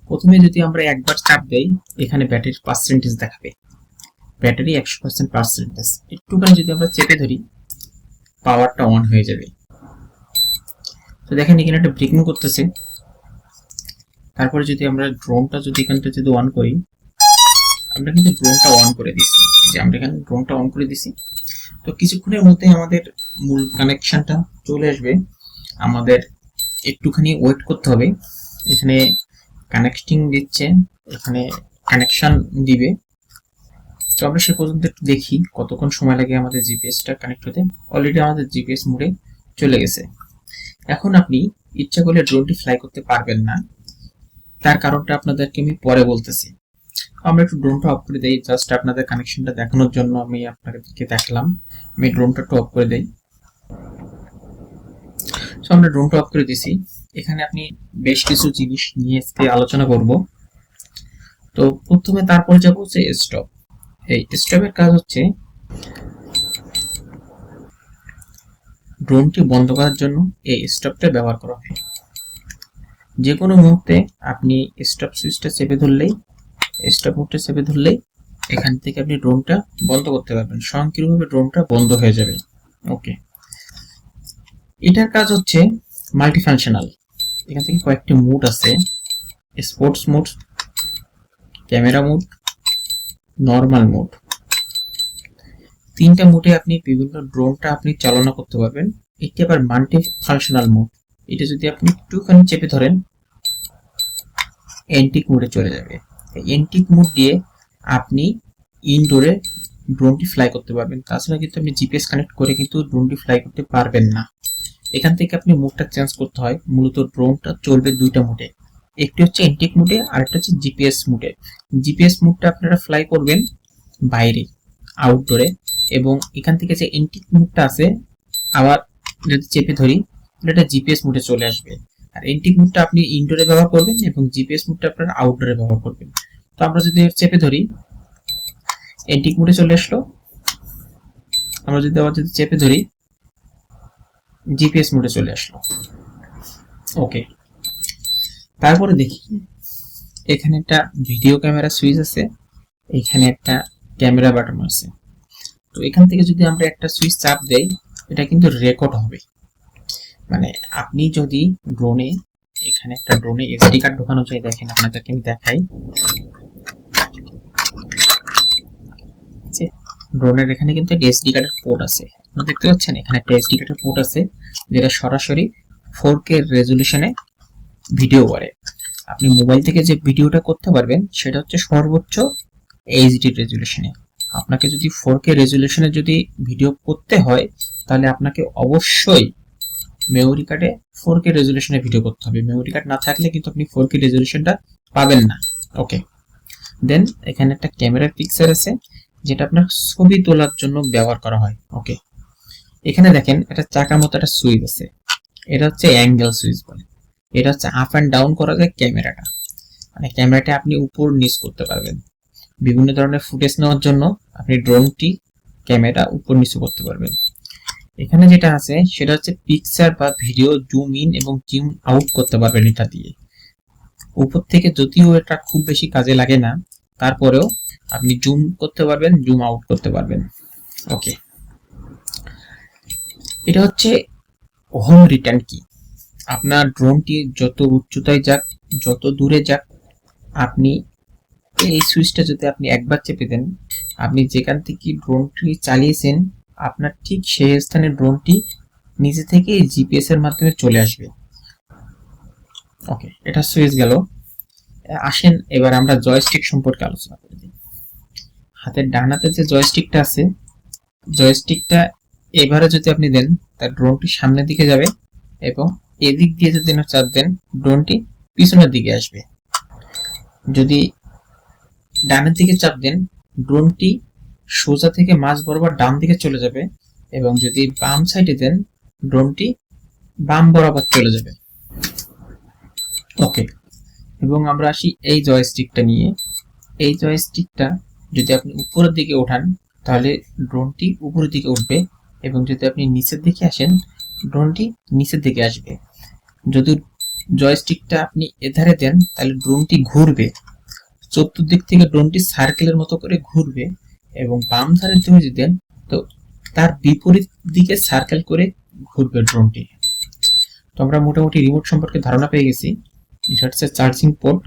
প্রথমে যদি আমরা একবার চাপ দেই, এখানে ব্যাটারির পার্সেন্টেজ দেখাবে, ব্যাটারি 100% পার্সেন্টেজ। একটুখানি যদি আমরা চেপে ধরি, পাওয়ারটা অন হয়ে যাবে। তো দেখেন এখানে একটা ব্রেকিং করতেছে। তারপরে যদি আমরা ড্রোনটা যদি এখানটা যদি অন করি, আমরা কিন্তু ড্রোনটা অন করে দিছি, যে আমরা এখানে ড্রোনটা অন করে দিছি। তো কিছুক্ষণের মধ্যে আমাদের মূল কানেকশনটা চলে আসবে। আমাদের একটুখানি ওয়েট করতে হবে। এখানে কানেক্টিং দিচ্ছে, এখানে কানেকশন দিবে। তো আমরা সে পর্যন্ত একটু দেখি কতক্ষণ সময় লাগে আমাদের জিপিএসটা কানেক্ট হতে। অলরেডি আমাদের জিপিএস মোডে চলে গেছে। এখন আপনি ইচ্ছা করলে ড্রোনটি ফ্লাই করতে পারবেন না, তার কারণটা আপনাদেরকে আমি পরে বলতেছি। আমরা একটু ড্রোনটা অফ করে দেই, জাস্ট আপনাদের কানেকশনটা দেখানোর জন্য আমি আপনাদেরকে দেখালাম। আমি ড্রোনটা একটু অফ করে দেই। সো আমরা ড্রোনটা অফ করে দিছি। এখানে আপনি বেশ কিছু জিনিস নিয়ে আজকে আলোচনা করব। তো প্রথমে তারপরে যাব হচ্ছে স্টপ। এই স্টপের কাজ হচ্ছে ড্রোনটি বন্ধ করার জন্য এই স্টপটা ব্যবহার করা হয়। যে কোনো মুহূর্তে আপনি স্টপ সুইচটা চেপে ধরলেই, স্টপ মোডটা চেপে ধরলেই এখান থেকে আপনি ড্রোনটা বন্ধ করতে পারবেন। স্বয়ংক্রিয়ভাবে ড্রোনটা বন্ধ হয়ে যাবে। ওকে, এটার কাজ হচ্ছে মাল্টিফাংশনাল। এখান থেকে কয়েকটি মোড আছে, sports mode, camera mode, normal mode. তিনটা মোডে আপনি বিভিন্ন ড্রোনটা আপনি চালনা করতে পারবেন। এটি আবার মাল্টি ফাংশনাল মোড। এটা যদি আপনি একটুখানি চেপে ধরেন, এন্টিক মোডে চলে যাবে। এন্টিক মোড দিয়ে আপনি ইনডোরে ড্রোনটি ফ্লাই করতে পারবেন। তাছাড়া কিন্তু আপনি জিপিএস কানেক্ট করে কিন্তু ড্রোনটি ফ্লাই করতে পারবেন না। এখান থেকে আপনি মোডটা চেঞ্জ করতে হয়। মূলত ড্রোনটা চলবে দুইটা মোডে, একটি হচ্ছে এন্টিক মোডে আর একটা হচ্ছে জিপিএস মোডে। জিপিএস মোডটা আপনারা ফ্লাই করবেন বাইরে, আউটডোরে, এবং এখান থেকে যে এন্টিক মোডটা আছে, আবার যদি চেপে ধরি এটা জিপিএস মোডে চলে আসবে। আর এন্টিক মোডটা আপনি ইনডোরে ব্যবহার করবেন এবং জিপিএস মোডটা আপনারা আউটডোরে ব্যবহার করবেন। তো আমরা যদি চেপে ধরি, এন্টিক মোডে চলে আসলো। আমরা যদি আবার যদি চেপে ধরি, জিপিএস মোডে চলে আসলো। ওকে, তারপরে দেখি এখানে একটা ভিডিও ক্যামেরা সুইচ আছে, এখানে একটা ক্যামেরা বাটন আছে। তো এখান থেকে যদি আমরা একটা সুইচ চাপ দেই, এটা কিন্তু রেকর্ড হবে। মানে আপনি যদি ড্রোনে, এখানে একটা ড্রোনে এসডি কার্ড ঢোকানো চাই, দেখেন আপনাদেরকে আমি দেখাই। ড্রোনের এখানে কিন্তু একটা এসডি কার্ডের পোর্ট আছে, আপনারা দেখতে পাচ্ছেন এখানে একটা এসডি কার্ডের পোর্ট আছে, যেটা সরাসরি 4K রেজলিউশনে ভিডিও করে। আপনি মোবাইল থেকে যে ভিডিওটা করতে পারবেন সেটা হচ্ছে সর্বোচ্চ এইচডি রেজলিউশনে। আপনাকে যদি 4K রেজলিউশনে যদি ভিডিও করতে হয়, তাহলে আপনাকে অবশ্যই মেমোরি কার্ডে 4K রেজলিউশনে ভিডিও করতে হবে। মেমোরি কার্ড না থাকলে কিন্তু আপনি 4K রেজলিউশনটা পাবেন না। ওকে, দেন এখানে একটা ক্যামেরার পিকচার আছে, যেটা আপনার ছবি তোলার জন্য ব্যবহার করা হয়। ওকে, এখানে দেখেন একটা চাকার মতো একটা সুইচ আছে, এটা হচ্ছে অ্যাঙ্গেল সুইচ বলে। এটা হচ্ছে আপ অ্যান্ড ডাউন করা যায় ক্যামেরাটা, মানে ক্যামেরাটা আপনি উপর নিচ করতে পারবেন। বিভিন্ন ধরনের ফুটেজ নেওয়ার জন্য আপনি ড্রোনটি ক্যামেরা উপর নিচু করতে পারবেন। এখানে যেটা আছে সেটা হচ্ছে পিকচার বা ভিডিও জুম ইন এবং জুম আউট করতে পারবেন এটা দিয়ে। উপর থেকে যদিও এটা খুব বেশি কাজে লাগে না, তারপরেও আপনি জুম করতে পারবেন, জুম আউট করতে পারবেন। ওকে, এটা হচ্ছে হোম রিটার্ন কি। আপনার ড্রোনটি যত উচ্চতায় যাক, যত দূরে যাক, আপনি এই সুইচটা যদি আপনি একবার চেপে দেন, আপনি যেখান থেকে ড্রোনটি চালিয়েছেন আপনার ঠিক সেই স্থানে ড্রোনটি নিচে থেকে জিপিএস এর মাধ্যমে চলে আসবে। ওকে, এটা সুইচ গেল। আসেন এবার আমরা জয়স্টিক সম্পর্কে আলোচনা করি। হাতের ডান হাতে যে জয়স্টিকটা আছে, জয়স্টিকটা এবারে যদি আপনি দেন, তার ড্রোনটি সামনের দিকে যাবে, এবং এদিক দিয়ে যদি চাপ দেন, ড্রোনটি পিছনের দিকে আসবে। যদি ডানের দিকে চাপ দেন, ড্রোনটি সোজা থেকে মাঝ বরাবর ডান দিকে চলে যাবে, এবং যদি বাম সাইডে দেন, ড্রোনটি বাম বরাবর চলে যাবে। ওকে, এবং আমরা আসি এই জয়স্টিকটা নিয়ে। এই জয়স্টিকটা যদি আপনি উপরের দিকে ওঠান, তাহলে ড্রোনটি উপরের দিকে উঠবে, এবং যদি আপনি নিচের দিকে আসেন, ড্রোনটি নিচের দিকে আসবে। যদি জয়স্টিকটা আপনি এধারে দেন তাহলে ড্রোনটি ঘুরবে, চতুর্দিক থেকে ড্রোনটি সার্কেলের মতো করে ঘুরবে, এবং বাম ধারে তুমি যদি দেন তো তার বিপরীত দিকে সার্কেল করে ঘুরবে ড্রোনটি। তো আমরা মোটামুটি রিমোট সম্পর্কে ধারণা পেয়ে গেছি। এটা হচ্ছে চার্জিং পোর্ট।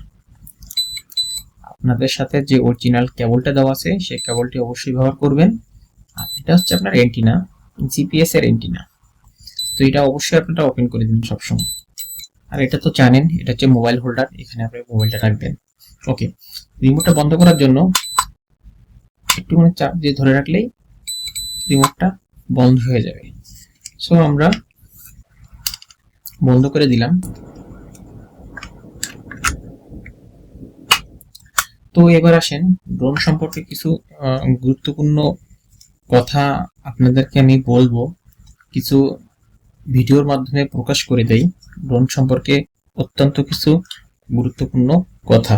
আপনাদের সাথে যে অরিজিনাল কেবলটা দেওয়া আছে সেই কেবলটি অবশ্যই ব্যবহার করবেন। আর এটা হচ্ছে আপনার অ্যান্টিনা, জিপিএস এর অ্যান্টিনা। তো এটা অবশ্যই আপনারা ওপেন করে দিন সবসময়। আর এটা তো জানেন এটা হচ্ছে মোবাইল হোল্ডার, এখানে আপনি মোবাইলটা রাখবেন। ওকে, রিমোটটা বন্ধ করার জন্য একটুখানি চাপ দিয়ে ধরে রাখলেই রিমোটটা বন্ধ হয়ে যাবে। সো আমরা বন্ধ করে দিলাম। তো এবার আসেন ড্রোন সম্পর্কে কিছু গুরুত্বপূর্ণ কথা আপনাদেরকে আমি বলবো, কিছু ভিডিওর মাধ্যমে প্রকাশ করে দেই ড্রোন সম্পর্কে অত্যন্ত কিছু গুরুত্বপূর্ণ কথা।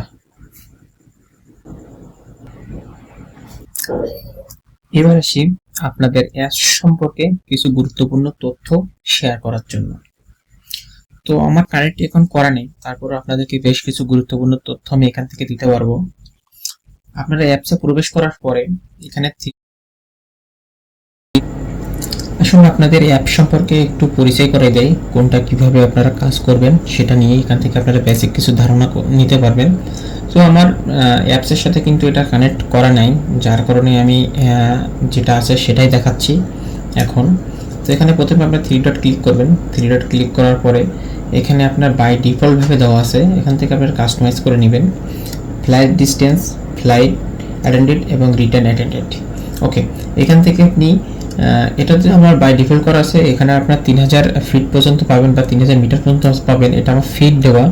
এবার আসি আপনাদের অ্যাপস সম্পর্কে কিছু গুরুত্বপূর্ণ তথ্য শেয়ার করার জন্য। তো আমার কানেক্ট এখন করা নেই, তারপর আপনাদেরকে বেশ কিছু গুরুত্বপূর্ণ তথ্য আমি এখান থেকে দিতে পারবো। আপনারা অ্যাপসে প্রবেশ করার পরে এখানে আসলে আপনাদের অ্যাপ সম্পর্কে একটু পরিচয় করে দেয়, কোনটা কিভাবে আপনারা কাজ করবেন সেটা নিয়ে এখান থেকে আপনারা বেসিক কিছু ধারণা নিতে পারবেন। তো আমার অ্যাপসের সাথে কিন্তু এটা কানেক্ট করা নাই, যার কারণে আমি যেটা আছে সেটাই দেখাচ্ছি এখন। তো এখানে প্রথমে আপনার থ্রি ডট ক্লিক করবেন। থ্রি ডট ক্লিক করার পরে এখানে আপনার বাই ডিফল্টভাবে দেওয়া আছে, এখান থেকে আপনার কাস্টমাইজ করে নেবেন ফ্লাইট ডিস্টেন্স, ফ্লাইট অ্যাটেন্ডেড এবং রিটার্ন অ্যাটেন্ডেড। ওকে, এখান থেকে আপনি এটাতে আমার বাই ডিফল্ট করা আছে, এখানে আপনার 3000 ফিট পর্যন্ত পাবেন বা 3000 মিটার পর্যন্ত পাবেন। এটা আমার ফিট দেওয়া,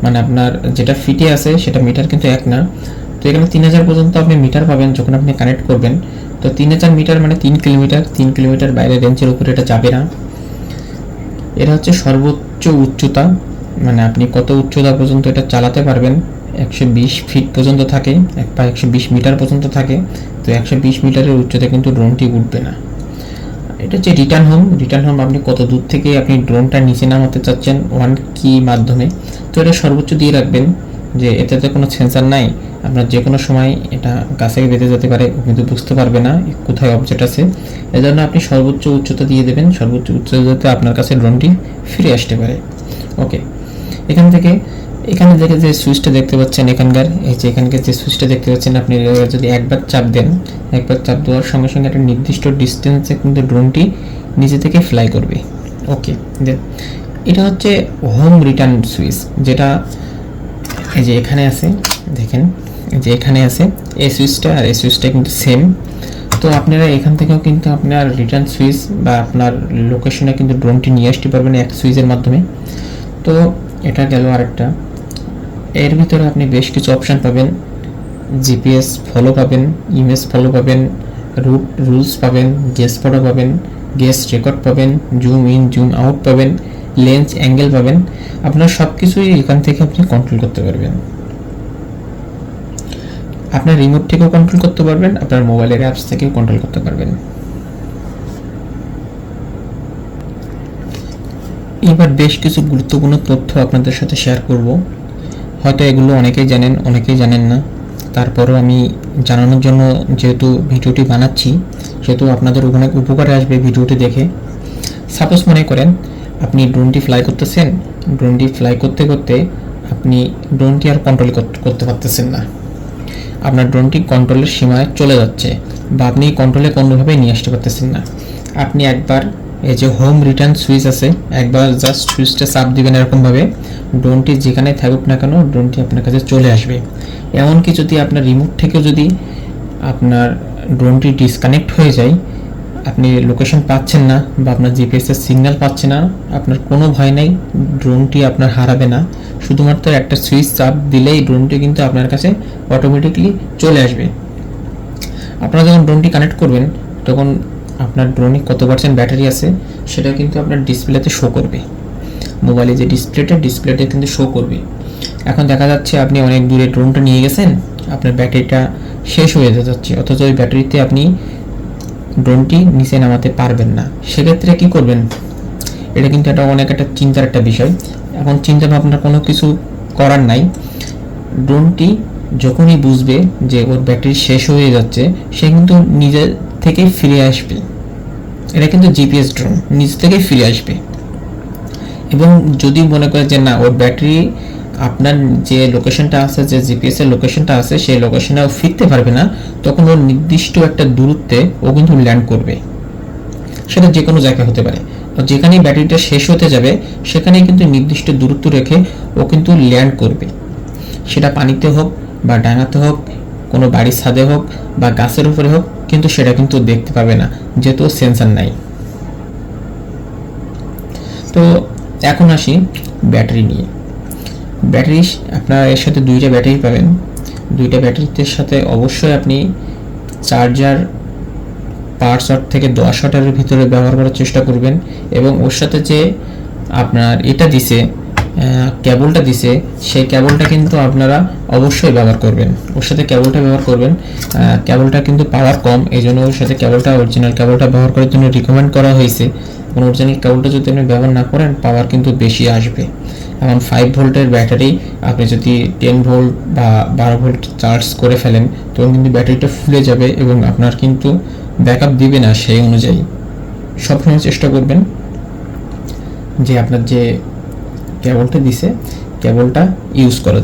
মানে আপনার যেটা ফিটে আছে সেটা মিটার কিন্তু এক না। তো এখানে 3000 পর্যন্ত আপনি মিটার পাবেন যখন আপনি কানেক্ট করবেন। তো 3000 মিটার মানে 3 কিলোমিটার, 3 কিলোমিটার বাইরে রেঞ্জের উপরে এটা যাবে না। এটা হচ্ছে সর্বোচ্চ উচ্চতা, মানে আপনি কত উচ্চতা পর্যন্ত এটা চালাতে পারবেন। 120 ফিট পর্যন্ত থাকে, এক পা 120 মিটার পর্যন্ত থাকে। তো 120 মিটারের উচ্চতা কিন্তু ড্রোনটি উঠবে না। এটা হচ্ছে রিটার্ন হোম। রিটার্ন হোম আপনি কত দূর থেকে আপনি ড্রোনটা নিচে নামাতে চাচ্ছেন ওয়ান কি মাধ্যমে। তো এটা সর্বোচ্চ দিয়ে রাখবেন, যে এতে তো কোনো সেন্সার নাই, আপনার যে কোনো সময় এটা গাছে বেঁধে যেতে পারে, কিন্তু বুঝতে পারবে না কোথায় অবজেক্ট আছে। এজন্য আপনি সর্বোচ্চ উচ্চতা দিয়ে দেবেন, সর্বোচ্চ উচ্চতাতে আপনার কাছে ড্রোনটি ফিরে আসতে পারে। ওকে, এখান থেকে এখানে দেখে যে সুইচটা দেখতে পাচ্ছেন এখানকার, এই যে এখানকার যে সুইচটা দেখতে পাচ্ছেন, আপনি যদি একবার চাপ দেন, একবার চাপ দেওয়ার সঙ্গে সঙ্গে একটা নির্দিষ্ট ডিস্টেন্সে কিন্তু ড্রোনটি নিচে থেকে ফ্লাই করবে। ওকে, দেন এটা হচ্ছে হোম রিটার্ন সুইচ, যেটা এই যে এখানে আছে, দেখেন এই যে এখানে আছে এই সুইচটা আর এই সুইচটা কিন্তু সেম। তো আপনারা এখান থেকেও কিন্তু আপনার রিটার্ন সুইচ বা আপনার লোকেশনে কিন্তু ড্রোনটি নিয়ে আসতে পারবেন এক সুইচের মাধ্যমে। তো এটা গেল আরেকটা। এর ভিতরে আপনি বেশ কিছু অপশান পাবেন, জিপিএস ফলো পাবেন, ইমেজ ফলো পাবেন, রুলস পাবেন, গেস ফটো পাবেন, গেস রেকর্ড পাবেন, জুম ইন জুম আউট পাবেন, লেন্স অ্যাঙ্গেল পাবেন। আপনার সব কিছুই এখান থেকে আপনি কন্ট্রোল করতে পারবেন। আপনার রিমোট থেকেও কন্ট্রোল করতে পারবেন, আপনার মোবাইলের অ্যাপস থেকেও কন্ট্রোল করতে পারবেন। এবার বেশ কিছু গুরুত্বপূর্ণ তথ্য আপনাদের সাথে শেয়ার করব। হয়তো এগুলো অনেকেই জানেন, অনেকেই জানেন না, তারপরও আমি জানানোর জন্য যেহেতু ভিডিওটি বানাচ্ছি, সেহেতু আপনাদের অনেক উপকারে আসবে ভিডিওটি দেখে। সাপোজ মনে করেন আপনি ড্রোনটি ফ্লাই করতেছেন, ড্রোনটি ফ্লাই করতে করতে আপনি ড্রোনটি আর কন্ট্রোল করতে পারতেছেন না, আপনার ড্রোনটি কন্ট্রোলের সীমায় চলে যাচ্ছে, বা আপনি কন্ট্রোলে কোনোভাবেই নিয়ে আসতে পারতেছেন না। আপনি একবার এই যে হোম রিটার্ন সুইচ আছে, একবার জাস্ট সুইচটা চাপ দিবেন এরকমভাবে, ড্রোনটি যেখানে থাকুক না কেন ড্রোনটি আপনার কাছে চলে আসবে। এমনকি যদি আপনার রিমোট থেকেও যদি আপনার ড্রোনটি ডিসকানেক্ট হয়ে যায়, আপনি লোকেশন পাচ্ছেন না বা আপনার জিপিএসের সিগন্যাল পাচ্ছে না, আপনার কোনো ভয় নেই, ড্রোনটি আপনার হারাবে না। শুধুমাত্র একটা সুইচ চাপ দিলেই ড্রোনটি কিন্তু আপনার কাছে অটোমেটিকলি চলে আসবে। আপনারা যখন ড্রোনটি কানেক্ট করবেন তখন আপনার ড্রোনে কত পার্সেন্ট ব্যাটারি আছে সেটা কিন্তু আপনার ডিসপ্লেতে শো করবে, মোবাইলে যে ডিসপ্লেতে কিন্তু শো করবে। এখন দেখা যাচ্ছে আপনি অনেক দূরে ড্রোনটা নিয়ে গেছেন, আপনার ব্যাটারিটা শেষ হয়ে যাচ্ছে, অথচ ওই ব্যাটারিতে আপনি ড্রোনটি নিচে নামাতে পারবেন না। সেক্ষেত্রে কি করবেন? এটা কিন্তু অনেক একটা চিন্তার একটা বিষয়। এখন চিন্তা ভাবনা কোনো কিছু করার নাই। ড্রোনটি যখনই বুঝবে যে ওর ব্যাটারি শেষ হয়ে যাচ্ছে, সে কিন্তু নিজে থেকেই ফিরে আসবে। এটা কিন্তু জিপিএস ড্রোন নিজ থেকেই ফিরে আসবে। এবং যদি মনে করে যে না, ওর ব্যাটারি আপনার যে লোকেশনটা আছে, যে জিপিএস এর লোকেশনটা আছে, সেই লোকেশনে ও ফিরতে পারবে না, তখন ওর নির্দিষ্ট একটা দূরত্বে ও কিন্তু ল্যান্ড করবে। সেটা যে কোনো জায়গায় হতে পারে। যেখানেই ব্যাটারিটা শেষ হতে যাবে সেখানেই কিন্তু নির্দিষ্ট দূরত্ব রেখে ও কিন্তু ল্যান্ড করবে। সেটা পানিতে হোক বা ডাঙাতে হোক, কোনো বাড়ির ছাদে হোক বা গাছের উপরে হোক, কিন্তু সেটা কিন্তু দেখতে পাবে না, যেহেতু সেন্সার নাই। তো এখন আসি ব্যাটারি নিয়ে। ব্যাটারি আপনার এর সাথে দুইটা ব্যাটারি পাবেন। দুইটা ব্যাটারিতে সাথে অবশ্যই আপনি চার্জার 5 ওয়াট থেকে 10 ওয়াটের ভিতরে ব্যবহার করার চেষ্টা করবেন। এবং ওর সাথে যে আপনার এটা দিছে, কেবলটা দিছে, সেই কেবলটা কিন্তু আপনারা অবশ্যই ব্যবহার করবেন। ওর সাথে কেবলটা ব্যবহার করবেন। কেবলটা কিন্তু পাওয়ার কম, এই জন্য ওর সাথে কেবলটা, অরিজিনাল কেবলটা ব্যবহার করার জন্য রিকমেন্ড করা হয়েছে। এবং অরিজিনাল কেবলটা যদি আপনি ব্যবহার না করেন, পাওয়ার কিন্তু বেশি আসবে। এখন 5 ভোল্টের ব্যাটারি আপনি যদি 10 ভোল্ট বা 12 ভোল্ট চার্জ করে ফেলেন, তখন কিন্তু ব্যাটারিটা ফুলে যাবে এবং আপনার কিন্তু ব্যাকআপ দিবে না। সেই অনুযায়ী সবসময় চেষ্টা করবেন যে আপনার যে কেবলটা দিছে, কেবলটা ইউজ করার।